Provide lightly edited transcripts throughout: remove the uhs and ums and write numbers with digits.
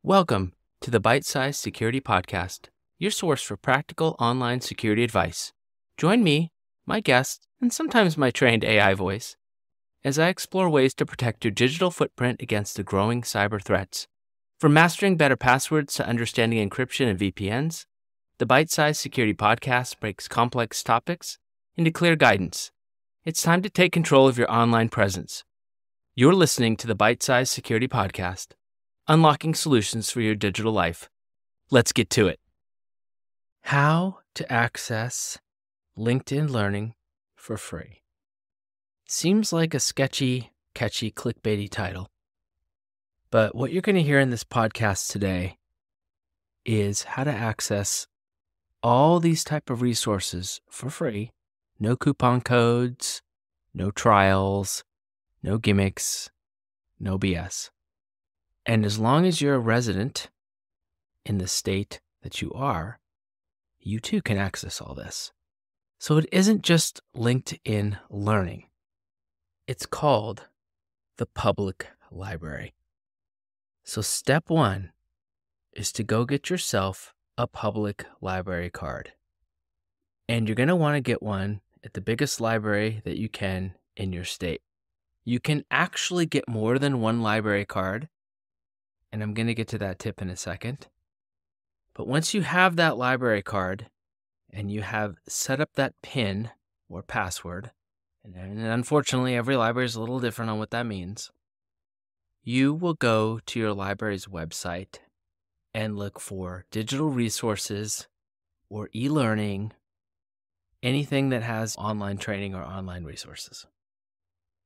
Welcome to the Bite-Sized Security Podcast, your source for practical online security advice. Join me, my guests, and sometimes my trained AI voice, as I explore ways to protect your digital footprint against the growing cyber threats. From mastering better passwords to understanding encryption and VPNs, the Bite-Sized Security Podcast breaks complex topics into clear guidance. It's time to take control of your online presence. You're listening to the Bite-Sized Security Podcast, unlocking solutions for your digital life. Let's get to it. How to access LinkedIn Learning for free. Seems like a sketchy, catchy, clickbaity title. But what you're going to hear in this podcast today is how to access all these type of resources for free. No coupon codes, no trials, no gimmicks, no BS. And as long as you're a resident in the state that you are, you too can access all this. So it isn't just LinkedIn Learning. It's called the public library. So step one is to go get yourself a public library card. And you're going to want to get one at the biggest library that you can in your state. You can actually get more than one library card, and I'm going to get to that tip in a second. But once you have that library card and you have set up that PIN or password, and unfortunately every library is a little different on what that means, you will go to your library's website and look for digital resources or e-learning, anything that has online training or online resources.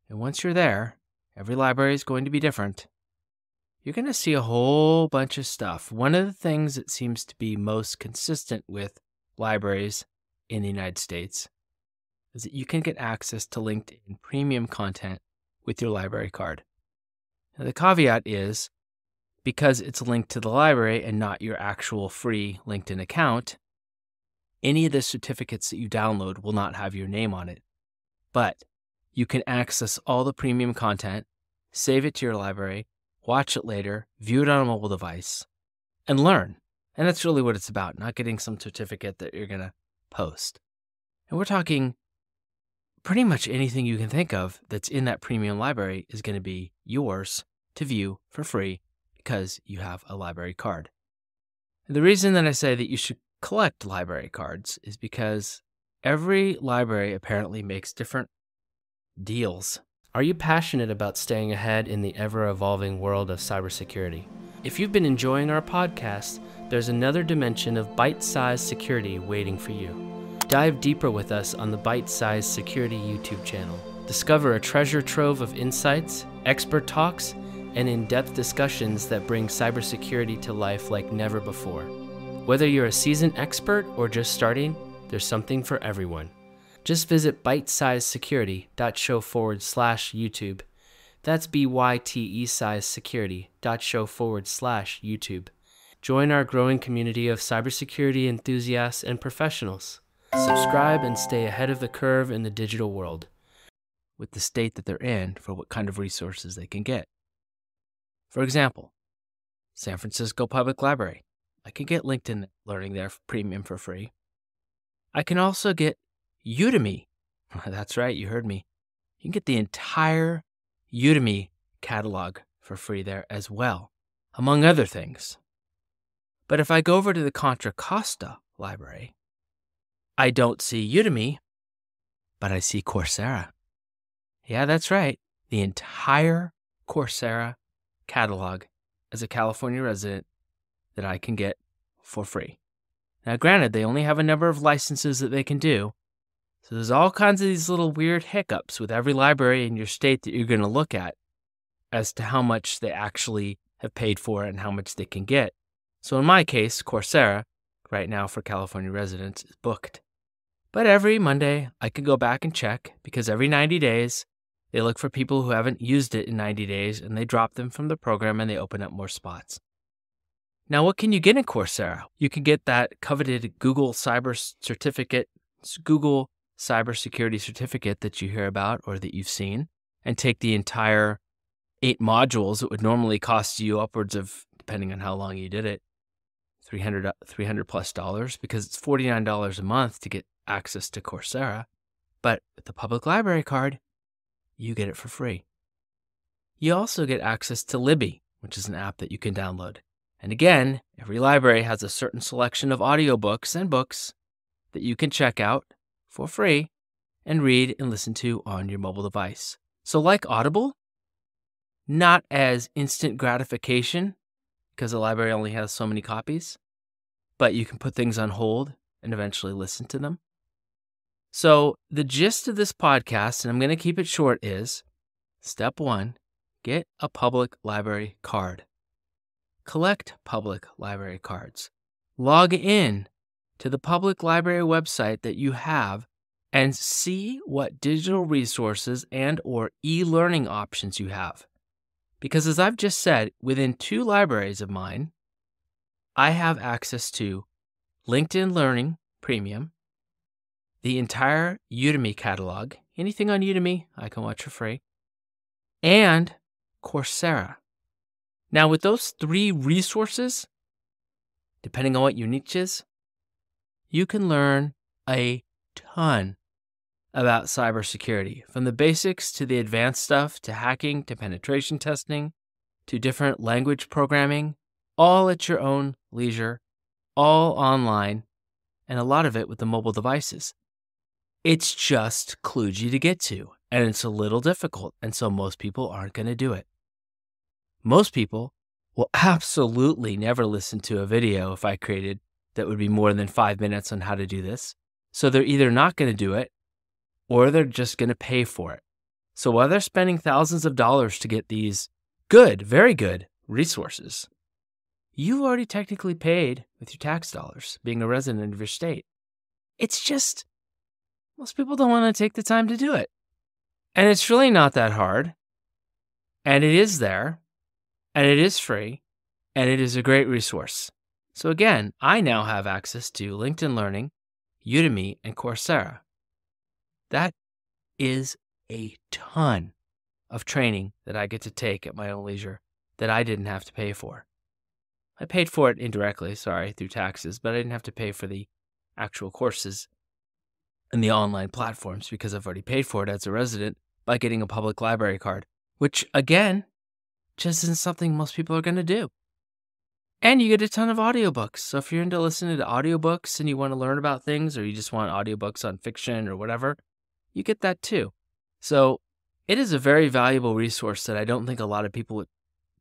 And once you're there, every library is going to be different. You're going to see a whole bunch of stuff. One of the things that seems to be most consistent with libraries in the United States is that you can get access to LinkedIn premium content with your library card. Now, the caveat is, because it's linked to the library and not your actual free LinkedIn account, any of the certificates that you download will not have your name on it. But you can access all the premium content, save it to your library, watch it later, view it on a mobile device, and learn. And that's really what it's about, not getting some certificate that you're going to post. And we're talking pretty much anything you can think of that's in that premium library is going to be yours to view for free because you have a library card. And the reason that I say that you should collect library cards is because every library apparently makes different deals. Are you passionate about staying ahead in the ever-evolving world of cybersecurity? If you've been enjoying our podcast, there's another dimension of bite-sized security waiting for you. Dive deeper with us on the Bite-Sized Security YouTube channel. Discover a treasure trove of insights, expert talks, and in-depth discussions that bring cybersecurity to life like never before. Whether you're a seasoned expert or just starting, there's something for everyone. Just visit bitesizesecurity.show/YouTube. That's bytesizesecurity.show/YouTube. Join our growing community of cybersecurity enthusiasts and professionals. Subscribe and stay ahead of the curve in the digital world with the state that they're in for what kind of resources they can get. For example, San Francisco Public Library. I can get LinkedIn Learning there for premium for free. I can also get Udemy. That's right, you heard me. You can get the entire Udemy catalog for free there as well, among other things. But if I go over to the Contra Costa Library, I don't see Udemy, but I see Coursera. Yeah, that's right. The entire Coursera catalog as a California resident that I can get for free. Now, granted, they only have a number of licenses that they can do. So there's all kinds of these little weird hiccups with every library in your state that you're going to look at as to how much they actually have paid for and how much they can get. So in my case, Coursera, right now for California residents, is booked. But every Monday, I can go back and check because every 90 days, they look for people who haven't used it in 90 days and they drop them from the program and they open up more spots. Now, what can you get in Coursera? You can get that coveted Google Cybersecurity certificate that you hear about or that you've seen and take the entire 8 modules that would normally cost you upwards of depending on how long you did it, $300 plus dollars, because it's $49 a month to get access to Coursera. But with the public library card, you get it for free. You also get access to Libby, which is an app that you can download. And again, every library has a certain selection of audiobooks and books that you can check out for free and read and listen to on your mobile device. So like Audible, not as instant gratification because the library only has so many copies, but you can put things on hold and eventually listen to them. So the gist of this podcast, and I'm going to keep it short, is step 1, get a public library card. Collect public library cards. Log in to the public library website that you have and see what digital resources and or e-learning options you have. Because as I've just said, within 2 libraries of mine, I have access to LinkedIn Learning Premium, the entire Udemy catalog, anything on Udemy I can watch for free, and Coursera. Now with those 3 resources, depending on what your niche is, you can learn a ton about cybersecurity, from the basics to the advanced stuff, to hacking, to penetration testing, to different language programming, all at your own leisure, all online, and a lot of it with the mobile devices. It's just kludgy to get to, and it's a little difficult, and so most people aren't going to do it. Most people will absolutely never listen to a video if I created that would be more than 5 minutes on how to do this. So they're either not going to do it, or they're just going to pay for it. So while they're spending thousands of dollars to get these good, very good resources, you've already technically paid with your tax dollars, being a resident of your state. It's just, most people don't want to take the time to do it. And it's really not that hard. And it is there. And it is free. And it is a great resource. So again, I now have access to LinkedIn Learning, Udemy, and Coursera. That is a ton of training that I get to take at my own leisure that I didn't have to pay for. I paid for it indirectly, through taxes, but I didn't have to pay for the actual courses and the online platforms because I've already paid for it as a resident by getting a public library card, which again, just isn't something most people are going to do. And you get a ton of audiobooks. So if you're into listening to audiobooks and you want to learn about things, or you just want audiobooks on fiction or whatever, you get that too. So it is a very valuable resource that I don't think a lot of people would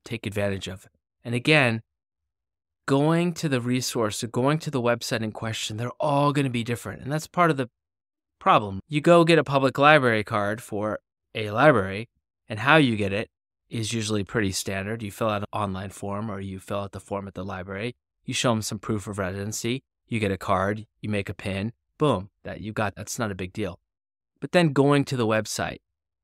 take advantage of. And again, going to the resource or going to the website in question, they're all going to be different. And that's part of the problem. You go get a public library card for a library, and how you get it is usually pretty standard. You fill out an online form, or you fill out the form at the library. You show them some proof of residency. You get a card. You make a PIN. Boom. That's not a big deal. But then going to the website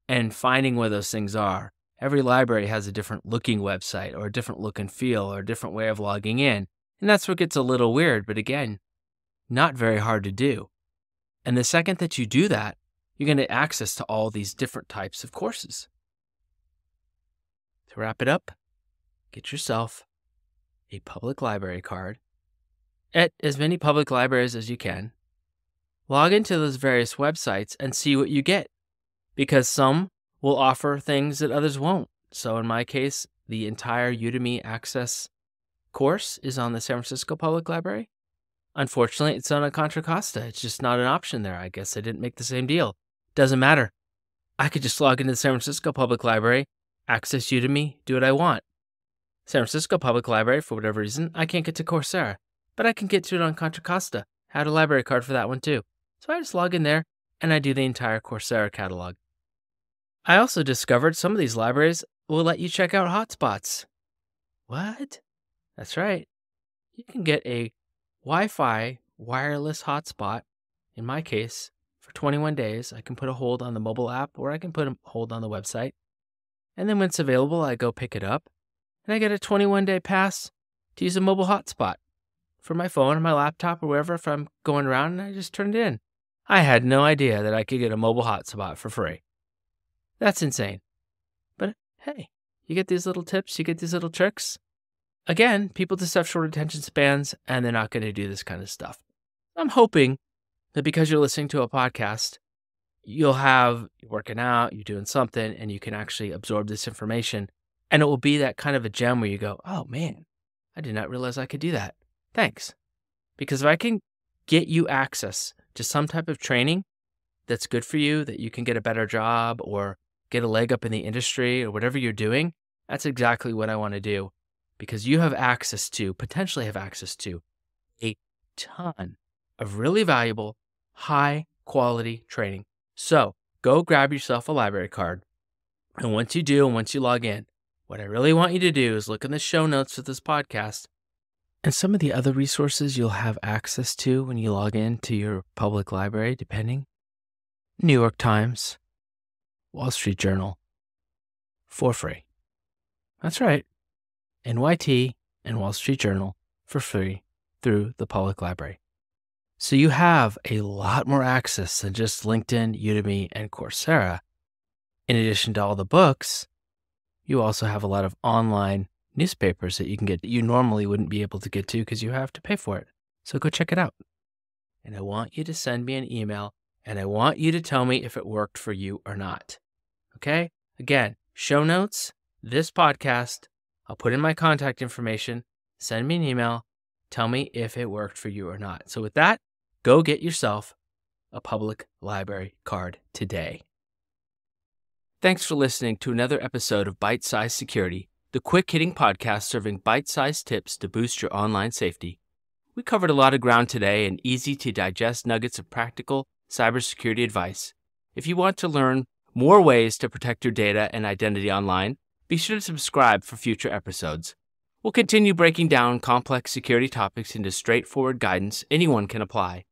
and finding where those things are. Every library has a different looking website, or a different look and feel, or a different way of logging in. And that's what gets a little weird, but again, not very hard to do. And the second that you do that, you're going to get access to all these different types of courses. To wrap it up, get yourself a public library card at as many public libraries as you can. Log into those various websites and see what you get, because some will offer things that others won't. So in my case, the entire Udemy Access course is on the San Francisco Public Library. Unfortunately, it's on a Contra Costa. It's just not an option there. I guess I didn't make the same deal. Doesn't matter. I could just log into the San Francisco Public Library, access Udemy, do what I want. San Francisco Public Library, for whatever reason, I can't get to Coursera, but I can get to it on Contra Costa. Had a library card for that one too. So I just log in there and I do the entire Coursera catalog. I also discovered some of these libraries will let you check out Hotspots. What? That's right. You can get a Wi-Fi wireless hotspot, in my case, for 21 days. I can put a hold on the mobile app, or I can put a hold on the website. And then when it's available, I go pick it up, and I get a 21-day pass to use a mobile hotspot for my phone or my laptop or wherever if I'm going around, and I just turned it in. I had no idea that I could get a mobile hotspot for free. That's insane. But hey, you get these little tips, you get these little tricks. Again, people just have short attention spans and they're not going to do this kind of stuff. I'm hoping that because you're listening to a podcast, you're working out, you're doing something, and you can actually absorb this information. And it will be that kind of a gem where you go, oh man, I did not realize I could do that. Thanks. Because if I can get you access to some type of training that's good for you, that you can get a better job or get a leg up in the industry or whatever you're doing, that's exactly what I want to do. Because you potentially have access to a ton of really valuable, high quality training. So go grab yourself a library card. And once you do, and once you log in, what I really want you to do is look in the show notes of this podcast and some of the other resources you'll have access to when you log in to your public library, depending. New York Times, Wall Street Journal, for free. That's right. NYT and Wall Street Journal for free through the public library. So you have a lot more access than just LinkedIn, Udemy, and Coursera. In addition to all the books, you also have a lot of online newspapers that you can get that you normally wouldn't be able to get to because you have to pay for it. So go check it out. And I want you to send me an email and I want you to tell me if it worked for you or not. Okay? Again, show notes, this podcast, I'll put in my contact information, send me an email, tell me if it worked for you or not. So with that, go get yourself a public library card today. Thanks for listening to another episode of Bite Size Security, the quick-hitting podcast serving bite-sized tips to boost your online safety. We covered a lot of ground today and easy-to-digest nuggets of practical cybersecurity advice. If you want to learn more ways to protect your data and identity online, be sure to subscribe for future episodes. We'll continue breaking down complex security topics into straightforward guidance anyone can apply.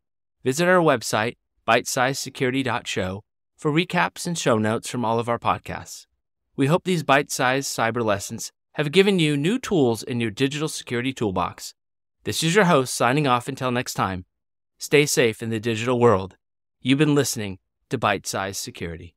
Visit our website, bitesizesecurity.show, for recaps and show notes from all of our podcasts. We hope these bite-sized cyber lessons have given you new tools in your digital security toolbox. This is your host signing off until next time. Stay safe in the digital world. You've been listening to Bite Size Security.